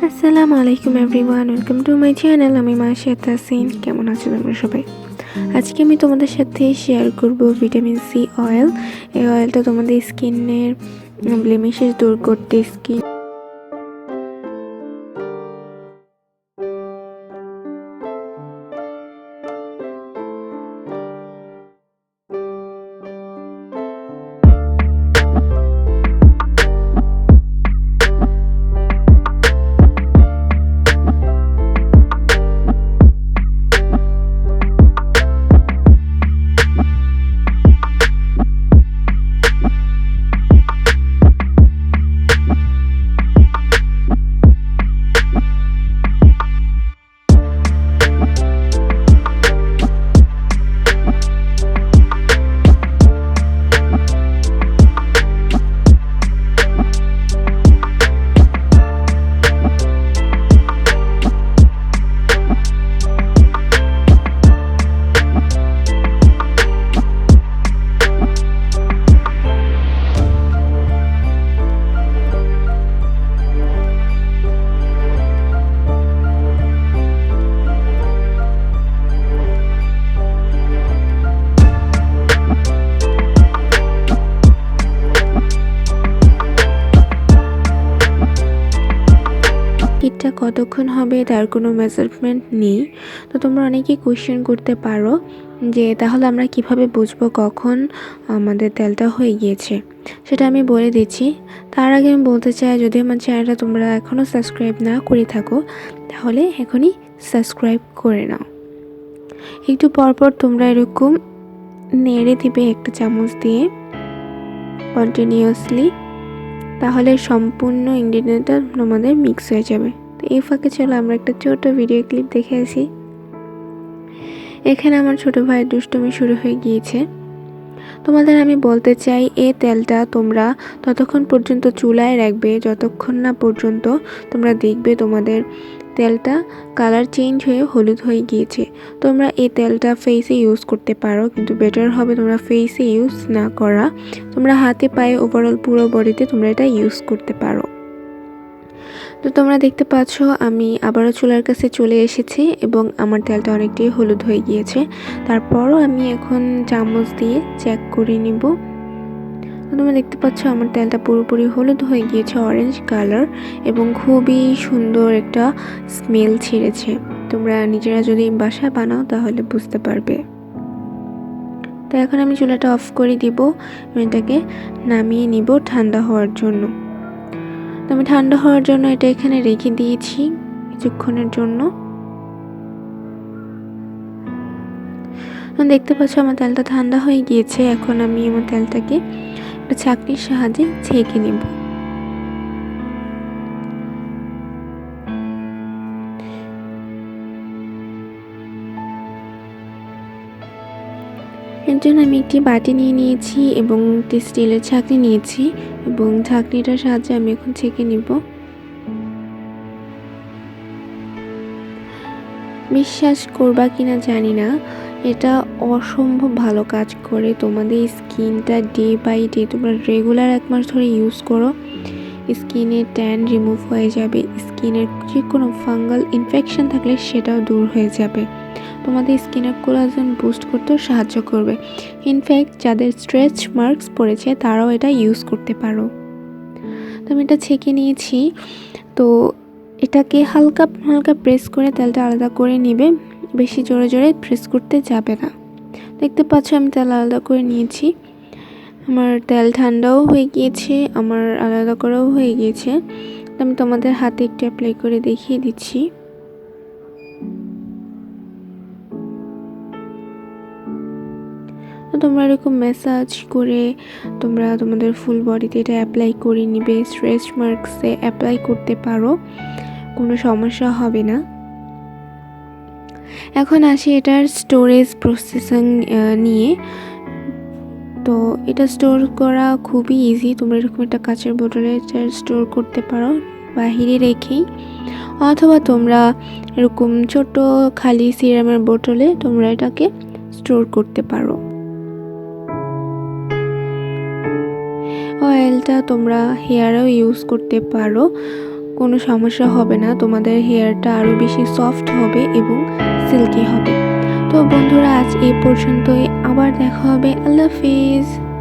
আসসালামু আলাইকুম everyone, welcome to my channel. আমি মাশিয়া তাসিন। কেমন আছো তোমরা সবাই? আজকে আমি তোমাদের সাথে শেয়ার করব ভিটামিন সি অয়েল। এই অয়েলটা তোমাদের স্কিনের ব্লেমিশেস দূর করতে, স্কিন হিটটা কতক্ষণ হবে তার কোনো মেজারমেন্ট নেই। তো তোমরা অনেকেই কোয়েশ্চেন করতে পারো যে তাহলে আমরা কিভাবে বুঝবো কখন আমাদের তেলটা হয়ে গিয়েছে। সেটা আমি বলে দিচ্ছি। তার আগে আমি বলতে চাই, যদি আমার চ্যানেলটা তোমরা এখনও সাবস্ক্রাইব না করে থাকো তাহলে এখনই সাবস্ক্রাইব করে নাও। একটু পরপর তোমরা এরকম নেড়ে দিবে একটা চামচ দিয়ে কন্টিনিউয়াসলি, তাহলে সম্পূর্ণ ইনগ্রিডিয়েন্টটা তোমাদের মিক্স হয়ে যাবে। তো এই ফাঁকে চলো আমরা একটা ছোট ভিডিও ক্লিপ দেখে আসি। এখানে আমার ছোট ভাইয়ের দুষ্টুমি শুরু হয়ে গিয়েছে। তোমাদের আমি বলতে চাই, এই তেলটা তোমরা ততক্ষণ পর্যন্ত চুলায় রাখবে যতক্ষণ না পর্যন্ত তোমরা দেখবে তোমাদের তেলটা কালার চেঞ্জ হয়ে হলুদ হয়ে গিয়েছে। তোমরা এই তেলটা ফেসে ইউজ করতে পারো, কিন্তু বেটার হবে তোমরা ফেসে ইউজ না করা। তোমরা হাতে পায়ে ওভারঅল পুরো বডিতে তোমরা এটা ইউজ করতে পারো। তো তোমরা দেখতে পাচ্ছ আমি আবারও চুলার কাছে চলে এসেছি এবং আমার তেলটা অনেকটাই হলুদ হয়ে গিয়েছে। তারপরও আমি এখন চামচ দিয়ে চেক করে নিব। তোমরা দেখতে পাচ্ছ আমার তেলটা পুরোপুরি হলুদ হয়ে গিয়েছে, অরেঞ্জ কালার, এবং খুবই সুন্দর একটা স্মেল ছেড়েছে। তোমরা নিজেরা যদি বাসায় বানাও তাহলে বুঝতে পারবে। তো এখন আমি চুলাটা অফ করে দিব, এটাকে নামিয়ে নিব ঠান্ডা হওয়ার জন্য। তো আমি ঠান্ডা হওয়ার জন্য এটা এখানে রেখে দিয়েছি কিছুক্ষণের জন্য। দেখতে পাচ্ছ আমার তেলটা ঠান্ডা হয়ে গিয়েছে। এখন আমি আমার তেলটাকে একটা ছাঁকনির সাহায্যে ছেঁকে নেব। এর জন্য আমি একটি বাটি নিয়ে নিয়েছি এবং একটি স্টিলের ছাঁকনি নিয়েছি এবং ছাঁকনিটার সাহায্যে আমি এখন ছেঁকে নিব। বিশ্বাস করবা কিনা জানি না, এটা অসম্ভব ভালো কাজ করে। তোমাদের স্কিনটা ডে বাই ডে তোমরা রেগুলার 1 মাস ধরে ইউজ করো, স্কিনের ট্যান রিমুভ হয়ে যাবে, স্কিনের যে কোনো ফাঙ্গাল ইনফেকশন থাকলে সেটাও দূর হয়ে যাবে। তোমাদের স্কিনের কোলাজেন বুস্ট করতেও সাহায্য করবে। ইনফ্যাক্ট যাদের স্ট্রেচ মার্কস পড়েছে তারাও এটা ইউজ করতে পারো। তো আমি এটা ছেঁকে নিয়েছি। তো এটাকে হালকা হালকা প্রেস করে তেলটা আলাদা করে নিবে, বেশি জোরে জোরে প্রেস করতে যাবে না। দেখতে পাচ্ছ আমি তেল আলাদা করে নিয়েছি। আমার তেল ঠান্ডাও হয়ে গিয়েছে, আমার আলাদা করাও হয়ে গিয়েছে। আমি তোমাদের হাতে একটু অ্যাপ্লাই করে দেখিয়ে দিচ্ছি। তোমরা এরকম ম্যাসাজ করে তোমরা তোমাদের ফুল বডিতে এটা অ্যাপ্লাই করে নিবে। স্ট্রেচ মার্কসে অ্যাপ্লাই করতে পারো, কোনো সমস্যা হবে না। এখন আসি এটার স্টোরেজ প্রসেসিং নিয়ে। তো এটা স্টোর করা খুবই ইজি। তোমরা এরকম একটা কাঁচের বোতলে এটা স্টোর করতে পারো বাহিরে রেখেই, অথবা তোমরা এরকম ছোট খালি সিরামের বোতলে তোমরা এটাকে স্টোর করতে পারো। অয়েলটা তোমরা হেয়ারেও ইউজ করতে পারো, কোনো সমস্যা হবে না, তোমাদের হেয়ারটা আরও বেশি সফট হবে এবং সিল্কি হবে। তো বন্ধুরা, আজ এই পর্যন্তই, আবার দেখা হবে। আল্লাহ হাফিজ।